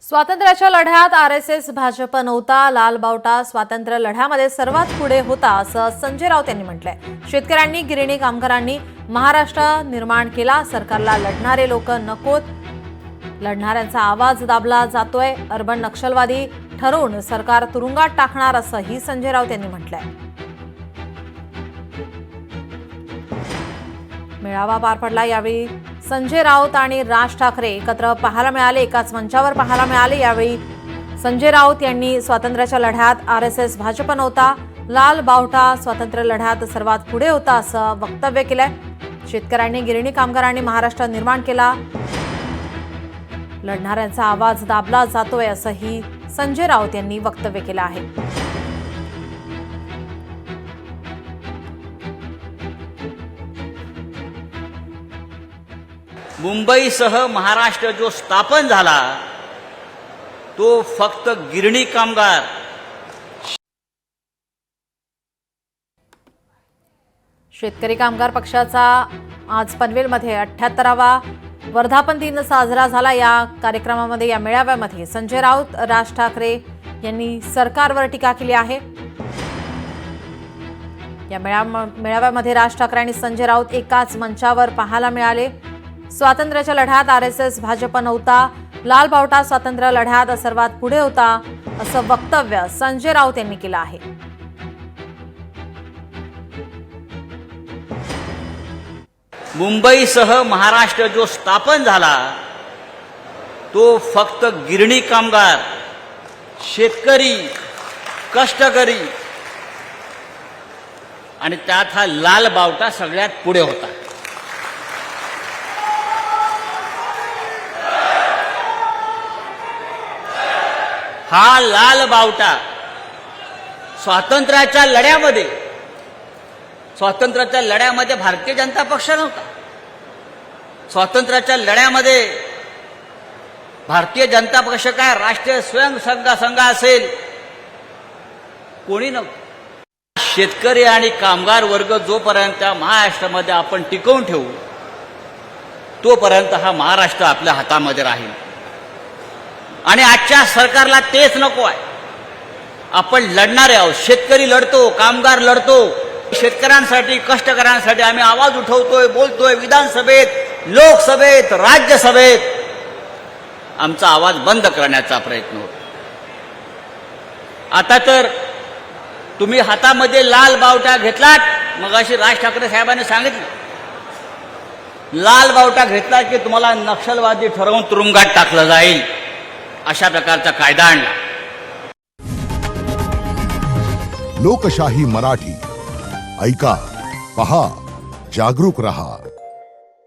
स्वातंत्र्याच्या लढ्यात आरएसएस भाजप नव्हता, लाल बावटा स्वातंत्र्य लढ्यामध्ये सर्वात पुढे होता असं संजय राऊत यांनी म्हटलंय। शेतकऱ्यांनी, गिरणी कामगारांनी महाराष्ट्र निर्माण केला, सरकारला लढणारे लोक नकोत, लढणाऱ्यांचा आवाज दाबला जातोय, अर्बन नक्षलवादी ठरवून सरकार तुरुंगात टाकणार असंही संजय राऊत यांनी म्हटलंय। मेळावा पार पडला, यावेळी संजय राऊत आणि राज ठाकरे एकत्र पाहायला मिळाले, एकाच मंचावर पाहायला मिळाले। यावेळी संजय राऊत यांनी स्वातंत्र्याच्या लढ्यात आरएसएस भाजप नव्हता, लाल बावटा स्वातंत्र्य लढ्यात सर्वात पुढे होता असं वक्तव्य केलंय। शेतकऱ्यांनी, गिरणी कामगारांनी महाराष्ट्र निर्माण केला, लढणाऱ्यांचा आवाज दाबला जातोय असंही संजय राऊत यांनी वक्तव्य केलं आहे। मुंबईसह महाराष्ट्र जो स्थापन झाला तो फक्त गिरणी कामगार, शेतकरी कामगार पक्षाचा आज पनवेलमध्ये 78वा वर्धापन दिन साजरा झाला। या कार्यक्रमामध्ये, या मेळाव्यामध्ये संजय राऊत, राज ठाकरे यांनी सरकारवर टीका केली आहे। या मेळाव्यामध्ये राज ठाकरे आणि संजय राऊत एकाच मंचावर पाहायला मिळाले। स्वातंत्र्याच्या लढ्यात आरएसएस भाजप नव्हता, लाल बावटा स्वातंत्र्य लढ्यात सर्वात पुढे होता असं वक्तव्य संजय राऊत यांनी केलं आहे। मुंबईसह महाराष्ट्र जो स्थापन झाला तो फक्त गिरणी कामगार, शेतकरी, कष्टकरी आणि त्यात हा लाल बावटा सगळ्यात पुढे होता। हा लाल बावटा स्वातंत्र्याच्या लढ्यामध्ये भारतीय जनता पक्ष नव्हता। स्वातंत्र्याच्या लढ्यामध्ये भारतीय जनता पक्ष काय, राष्ट्रीय स्वयंसेवक संघ असेल, कोणी नव्हतं। शेतकरी आणि कामगार वर्ग जोपर्यंत महाराष्ट्रामध्ये आपण टिकवून ठेवू तोपर्यंत हा महाराष्ट्र आपल्या हातामध्ये राहील। आणि आजच्या सरकारला तेच नको आहे। आपण लढणारे आहोत, शेतकरी लढतो, कामगार लढतो, शेतकऱ्यांसाठी, कष्टकऱ्यांसाठी आम्ही आवाज उठवतोय, बोलतोय, विधानसभेत, लोकसभेत, राज्यसभेत आमचा आवाज बंद करण्याचा प्रयत्न होतो। आता तर तुम्ही हातामध्ये लाल बावटा घेतलात, मगाशी राज ठाकरे साहेबांनी सांगितलं, लाल बावटा घेतला की तुम्हाला नक्षलवादी ठरवून तुरुंगात टाकलं जाईल, अशा प्रकारचा कायदा आणला। लोकशाही मराठी ऐका, पहा, जागरूक रहा।